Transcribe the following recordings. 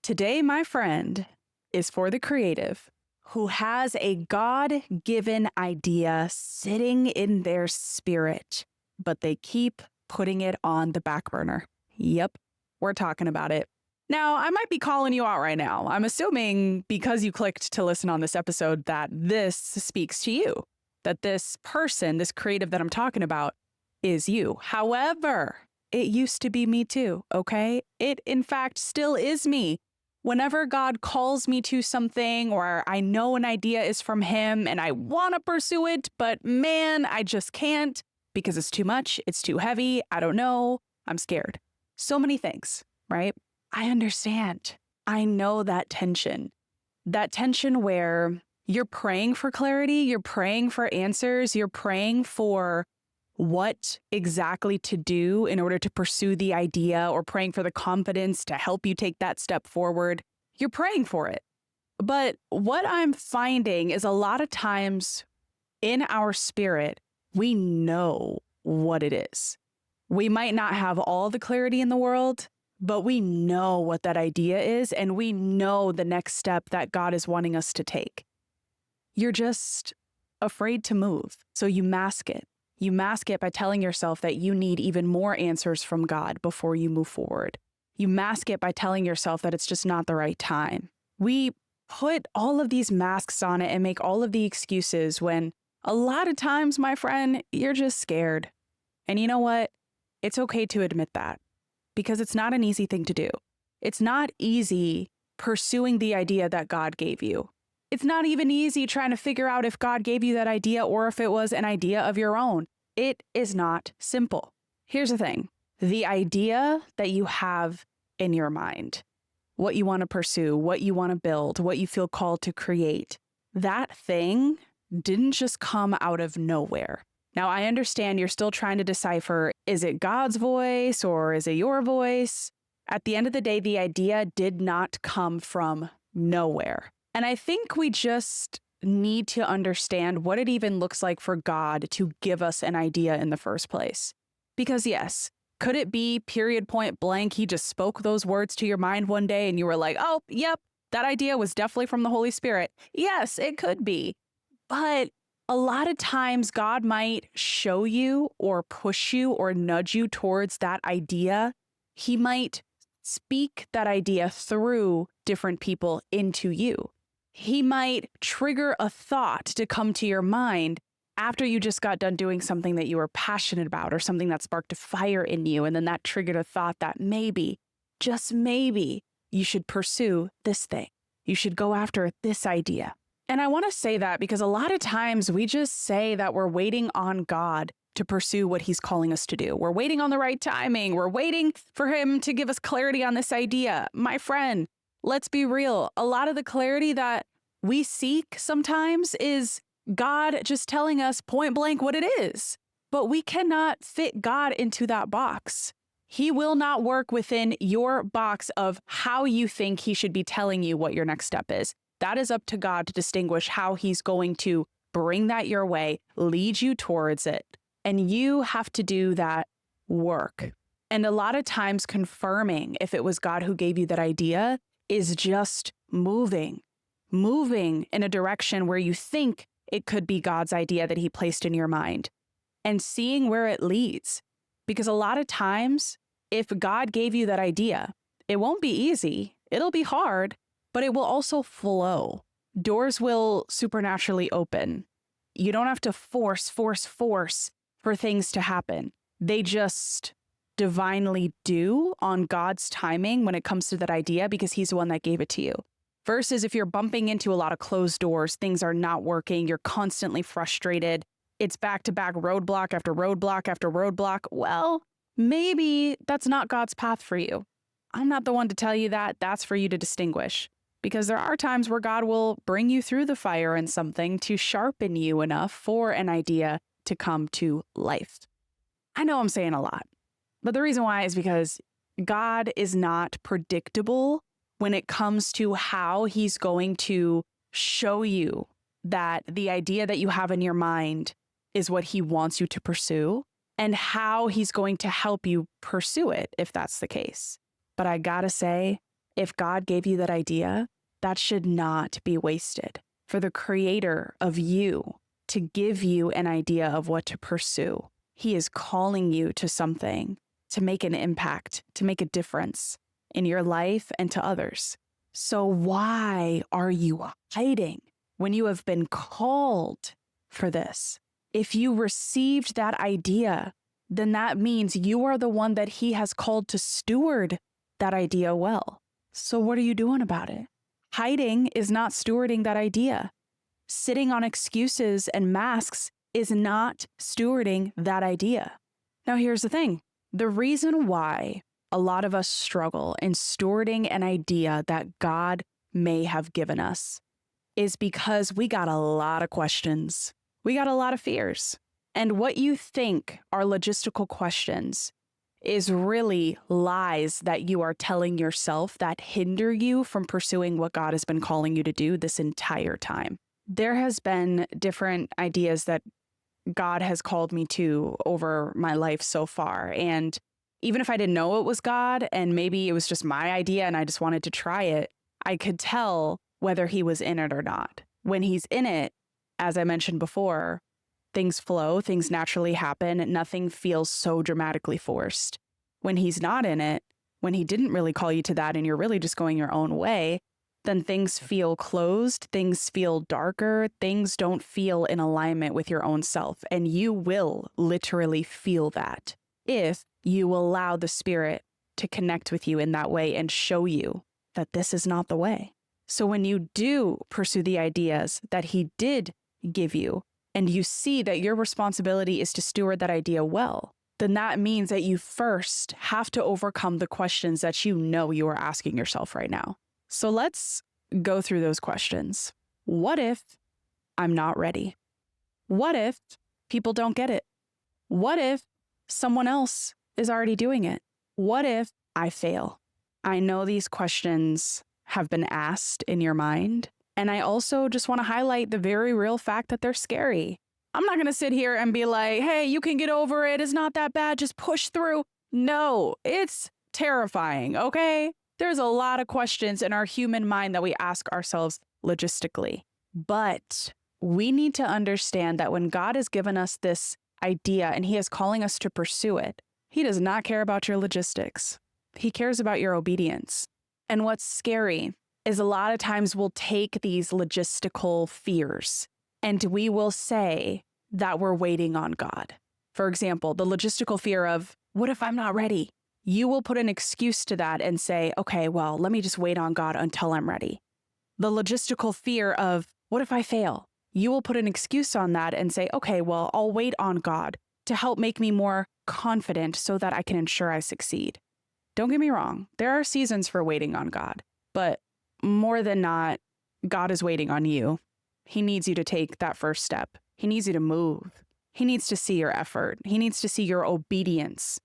Today, my friend, is for the creative who has a God-given idea sitting in their spirit, but they keep putting it on the back burner. Yep, we're talking about it. Now, I might be calling you out right now. I'm assuming because you clicked to listen on this episode that this speaks to you, that this person, this creative that I'm talking about, is you. However, it used to be me too, okay? It, in fact, still is me. Whenever God calls me to something or I know an idea is from him and I want to pursue it, but man, I just can't because it's too much, it's too heavy, I don't know, I'm scared. So many things, right? I understand. I know that tension where you're praying for clarity, you're praying for answers, you're praying for what exactly to do in order to pursue the idea or praying for the confidence to help you take that step forward. You're praying for it. But what I'm finding is a lot of times in our spirit, we know what it is. We might not have all the clarity in the world, but we know what that idea is, and we know the next step that God is wanting us to take. You're just afraid to move, so you mask it. You mask it by telling yourself that you need even more answers from God before you move forward. You mask it by telling yourself that it's just not the right time. We put all of these masks on it and make all of the excuses when a lot of times, my friend, you're just scared. And you know what? It's okay to admit that because it's not an easy thing to do. It's not easy pursuing the idea that God gave you. It's not even easy trying to figure out if God gave you that idea or if it was an idea of your own. It is not simple. Here's the thing. The idea that you have in your mind, what you want to pursue, what you want to build, what you feel called to create, that thing didn't just come out of nowhere. Now, I understand you're still trying to decipher, is it God's voice or is it your voice? At the end of the day, the idea did not come from nowhere. And I think we just need to understand what it even looks like for God to give us an idea in the first place. Because yes, could it be period point blank, he just spoke those words to your mind one day and you were like, oh, yep, that idea was definitely from the Holy Spirit. Yes, it could be. But a lot of times God might show you or push you or nudge you towards that idea. He might speak that idea through different people into you. He might trigger a thought to come to your mind after you just got done doing something that you were passionate about or something that sparked a fire in you. And then that triggered a thought that maybe, just maybe, you should pursue this thing. You should go after this idea. And I want to say that because a lot of times we just say that we're waiting on God to pursue what he's calling us to do. We're waiting on the right timing. We're waiting for him to give us clarity on this idea. My friend, let's be real. A lot of the clarity that we seek sometimes is God just telling us point blank what it is. But we cannot fit God into that box. He will not work within your box of how you think he should be telling you what your next step is. That is up to God to distinguish how he's going to bring that your way, lead you towards it. And you have to do that work. And a lot of times confirming if it was God who gave you that idea is just moving in a direction where you think it could be God's idea that he placed in your mind and seeing where it leads. Because a lot of times, if God gave you that idea, it won't be easy. It'll be hard, but it will also flow. Doors will supernaturally open. You don't have to force for things to happen. They just divinely do on God's timing when it comes to that idea because he's the one that gave it to you. Versus if you're bumping into a lot of closed doors, things are not working, you're constantly frustrated, it's back-to-back roadblock after roadblock after roadblock, well, maybe that's not God's path for you. I'm not the one to tell you that. That's for you to distinguish. Because there are times where God will bring you through the fire in something to sharpen you enough for an idea to come to life. I know I'm saying a lot, but the reason why is because God is not predictable when it comes to how he's going to show you that the idea that you have in your mind is what he wants you to pursue and how he's going to help you pursue it if that's the case. But I gotta say, If God gave you that idea, that should not be wasted. For the creator of you to give you an idea of what to pursue, he is calling you to something, to make an impact, to make a difference in your life and to others. So why are you hiding when you have been called for this? If you received that idea, then that means you are the one that he has called to steward that idea well. So what are you doing about it? Hiding is not stewarding that idea. Sitting on excuses and masks is not stewarding that idea. Now, here's the thing. The reason why a lot of us struggle in stewarding an idea that God may have given us is because we got a lot of questions. We got a lot of fears. And what you think are logistical questions is really lies that you are telling yourself that hinder you from pursuing what God has been calling you to do this entire time. There has been different ideas that God has called me to over my life so far. And even if I didn't know it was God and maybe it was just my idea and I just wanted to try it, I could tell whether he was in it or not. When he's in it, as I mentioned before, things flow, things naturally happen, nothing feels so dramatically forced. When he's not in it, when he didn't really call you to that and you're really just going your own way, then things feel closed, things feel darker, things don't feel in alignment with your own self. And you will literally feel that if you allow the Spirit to connect with you in that way and show you that this is not the way. So when you do pursue the ideas that he did give you, and you see that your responsibility is to steward that idea well, then that means that you first have to overcome the questions that you know you are asking yourself right now. So let's go through those questions. What if I'm not ready? What if people don't get it? What if someone else is already doing it? What if I fail? I know these questions have been asked in your mind, and I also just want to highlight the very real fact that they're scary. I'm not going to sit here and be like, hey, you can get over it. It's not that bad. Just push through. No, it's terrifying, okay? There's a lot of questions in our human mind that we ask ourselves logistically. But we need to understand that when God has given us this idea and he is calling us to pursue it, he does not care about your logistics. He cares about your obedience. And what's scary is a lot of times we'll take these logistical fears and we will say that we're waiting on God. For example, the logistical fear of, what if I'm not ready? You will put an excuse to that and say, okay, well, let me just wait on God until I'm ready. The logistical fear of, what if I fail? You will put an excuse on that and say, okay, well, I'll wait on God to help make me more confident so that I can ensure I succeed. Don't get me wrong. There are seasons for waiting on God, but more than not, God is waiting on you. He needs you to take that first step. He needs you to move. He needs to see your effort. He needs to see your obedience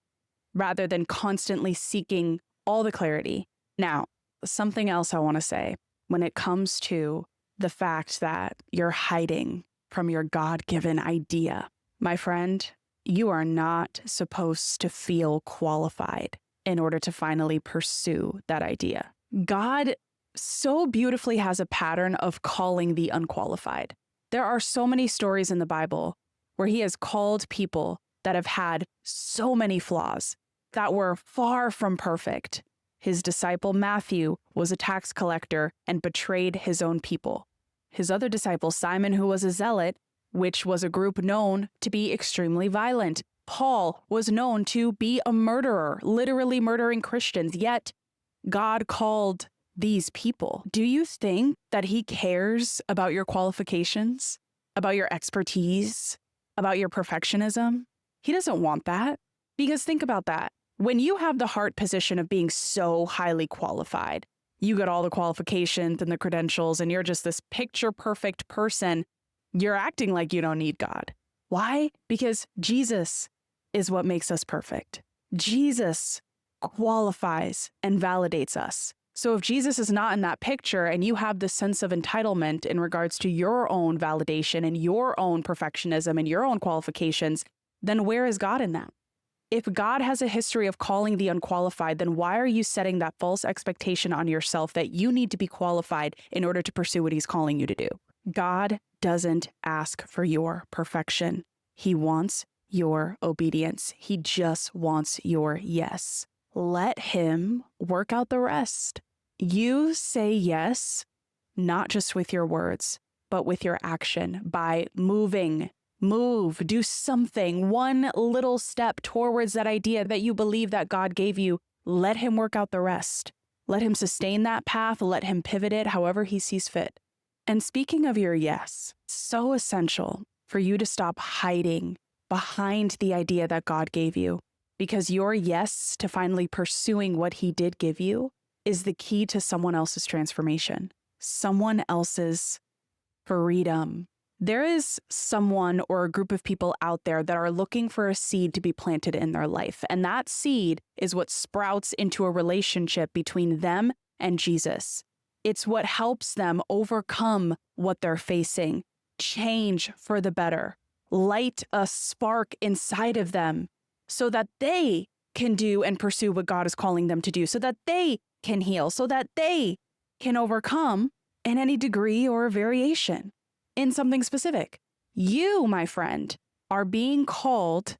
rather than constantly seeking all the clarity. Now, something else I want to say when it comes to the fact that you're hiding from your God-given idea. My friend, you are not supposed to feel qualified in order to finally pursue that idea. God so beautifully has a pattern of calling the unqualified. There are so many stories in the Bible where he has called people that have had so many flaws, that were far from perfect. His disciple Matthew was a tax collector and betrayed his own people. His other disciple Simon, who was a zealot, which was a group known to be extremely violent. Paul was known to be a murderer, literally murdering Christians, yet God called these people. Do you think that he cares about your qualifications, about your expertise, about your perfectionism? He doesn't want that. Because think about that. When you have the heart position of being so highly qualified, you got all the qualifications and the credentials, and you're just this picture perfect person, you're acting like you don't need God. Why? Because Jesus is what makes us perfect. Jesus qualifies and validates us. So if Jesus is not in that picture and you have this sense of entitlement in regards to your own validation and your own perfectionism and your own qualifications, then where is God in that? If God has a history of calling the unqualified, then why are you setting that false expectation on yourself that you need to be qualified in order to pursue what he's calling you to do? God doesn't ask for your perfection. He wants your obedience. He just wants your yes. Let him work out the rest. You say yes, not just with your words, but with your action by moving. Move, do something, one little step towards that idea that you believe that God gave you. Let him work out the rest. Let him sustain that path. Let him pivot it however he sees fit. And speaking of your yes, it's so essential for you to stop hiding behind the idea that God gave you, because your yes to finally pursuing what he did give you is the key to someone else's transformation, someone else's freedom. There is someone or a group of people out there that are looking for a seed to be planted in their life. And that seed is what sprouts into a relationship between them and Jesus. It's what helps them overcome what they're facing, change for the better, light a spark inside of them so that they can do and pursue what God is calling them to do, so that they can heal, so that they can overcome in any degree or variation in something specific. You, my friend, are being called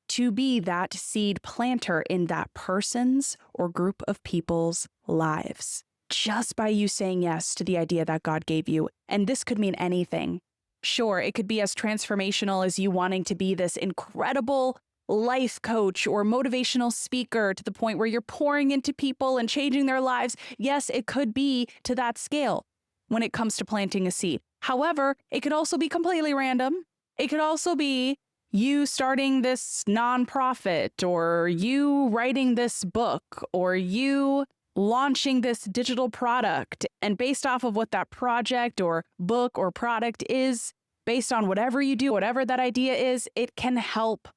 to be that seed planter in that person's or group of people's lives, just by you saying yes to the idea that God gave you. And this could mean anything. Sure, it could be as transformational as you wanting to be this incredible life coach or motivational speaker to the point where you're pouring into people and changing their lives. Yes, it could be to that scale when it comes to planting a seed. However, it could also be completely random. It could also be you starting this nonprofit, or you writing this book, or you launching this digital product. And based off of what that project or book or product is, based on whatever you do, whatever that idea is, it can help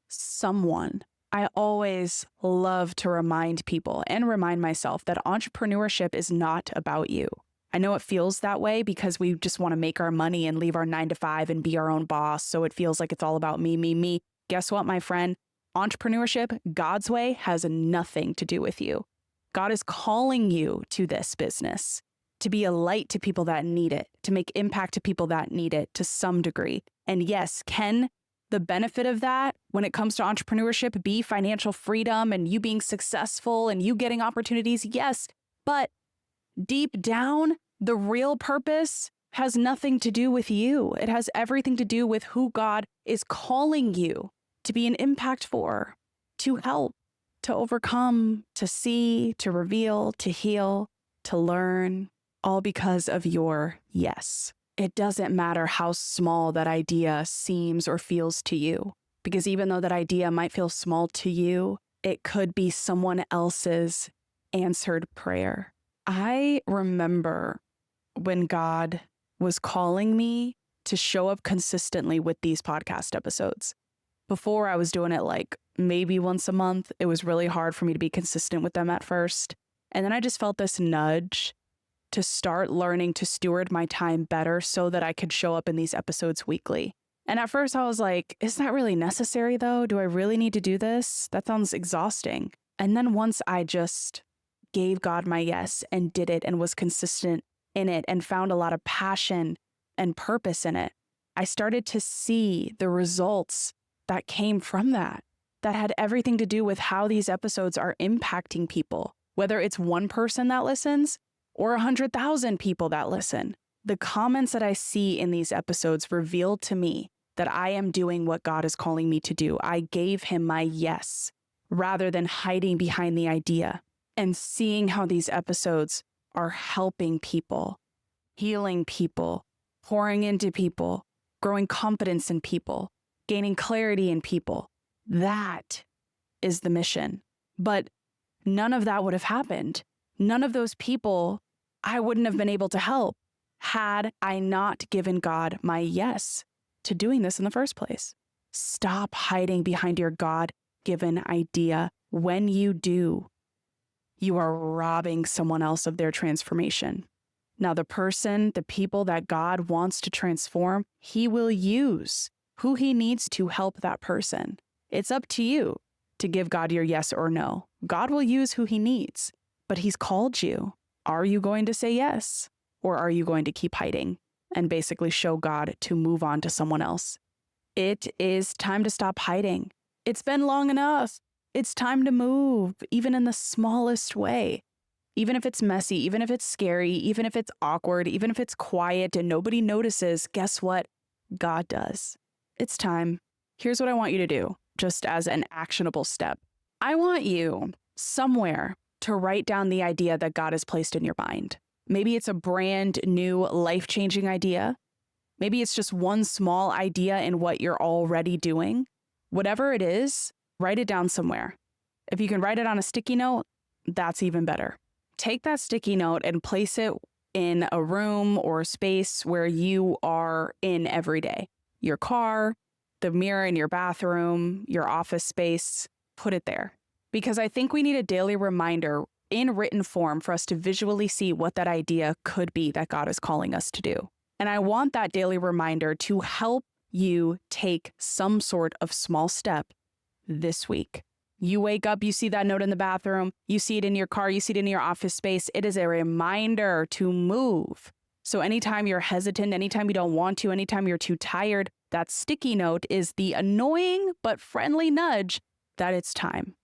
someone. I always love to remind people and remind myself that entrepreneurship is not about you. I know it feels that way because we just want to make our money and leave our 9-to-5 and be our own boss. So it feels like it's all about me, me, me. Guess what, my friend? Entrepreneurship, God's way, has nothing to do with you. God is calling you to this business to be a light to people that need it, to make impact to people that need it to some degree. And yes, can the benefit of that when it comes to entrepreneurship be financial freedom and you being successful and you getting opportunities? Yes, but deep down, the real purpose has nothing to do with you. It has everything to do with who God is calling you to be an impact for, to help, to overcome, to see, to reveal, to heal, to learn, all because of your yes. It doesn't matter how small that idea seems or feels to you, because even though that idea might feel small to you, it could be someone else's answered prayer. I remember when God was calling me to show up consistently with these podcast episodes. Before, I was doing it like maybe once a month. It was really hard for me to be consistent with them at first. And then I just felt this nudge to start learning to steward my time better so that I could show up in these episodes weekly. And at first I was like, is that really necessary though? Do I really need to do this? That sounds exhausting. And then once I just gave God my yes and did it and was consistent in it and found a lot of passion and purpose in it, I started to see the results that came from that had everything to do with how these episodes are impacting people, whether it's one person that listens or 100,000 people that listen. The comments that I see in these episodes reveal to me that I am doing what God is calling me to do. I gave him my yes rather than hiding behind the idea, and seeing how these episodes are helping people, healing people, pouring into people, growing confidence in people, gaining clarity in people. That is the mission. But none of that would have happened. None of those people I wouldn't have been able to help had I not given God my yes to doing this in the first place. Stop hiding behind your God-given idea. When you do, you are robbing someone else of their transformation. Now, the people that God wants to transform, he will use who he needs to help that person. It's up to you to give God your yes or no. God will use who he needs, but he's called you. Are you going to say yes? Or are you going to keep hiding and basically show God to move on to someone else? It is time to stop hiding. It's been long enough. It's time to move, even in the smallest way. Even if it's messy, even if it's scary, even if it's awkward, even if it's quiet and nobody notices, guess what? God does. It's time. Here's what I want you to do, just as an actionable step. I want you somewhere to write down the idea that God has placed in your mind. Maybe it's a brand new, life-changing idea. Maybe it's just one small idea in what you're already doing. Whatever it is, write it down somewhere. If you can write it on a sticky note, that's even better. Take that sticky note and place it in a room or a space where you are in every day. Your car, the mirror in your bathroom, your office space, put it there. Because I think we need a daily reminder in written form for us to visually see what that idea could be that God is calling us to do. And I want that daily reminder to help you take some sort of small step this week. You wake up, you see that note in the bathroom, you see it in your car, you see it in your office space. It is a reminder to move. So anytime you're hesitant, anytime you don't want to, anytime you're too tired, that sticky note is the annoying but friendly nudge that it's time.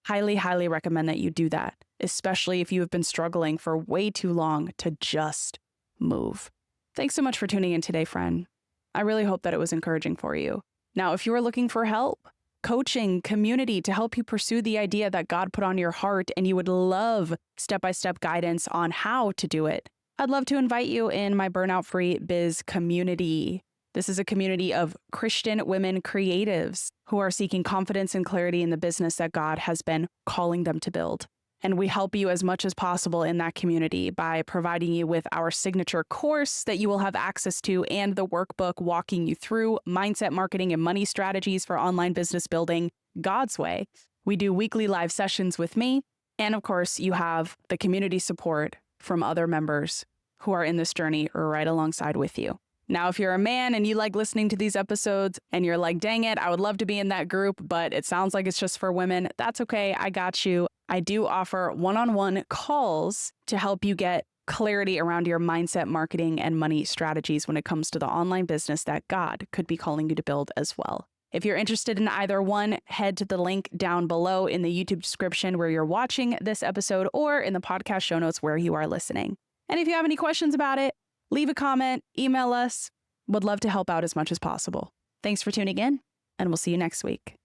Highly, highly recommend that you do that, especially if you have been struggling for way too long to just move. Thanks so much for tuning in today, friend. I really hope that it was encouraging for you. Now, if you are looking for help, coaching, community to help you pursue the idea that God put on your heart and you would love step-by-step guidance on how to do it, I'd love to invite you in my Burnout Free Biz community. This is a community of Christian women creatives who are seeking confidence and clarity in the business that God has been calling them to build. And we help you as much as possible in that community by providing you with our signature course that you will have access to and the workbook walking you through mindset, marketing, and money strategies for online business building God's way. We do weekly live sessions with me. And of course, you have the community support from other members who are in this journey right alongside with you. Now, if you're a man and you like listening to these episodes and you're like, dang it, I would love to be in that group, but it sounds like it's just for women, that's okay. I got you. I do offer one-on-one calls to help you get clarity around your mindset, marketing, and money strategies when it comes to the online business that God could be calling you to build as well. If you're interested in either one, head to the link down below in the YouTube description where you're watching this episode or in the podcast show notes where you are listening. And if you have any questions about it, leave a comment, email us. Would love to help out as much as possible. Thanks for tuning in, and we'll see you next week.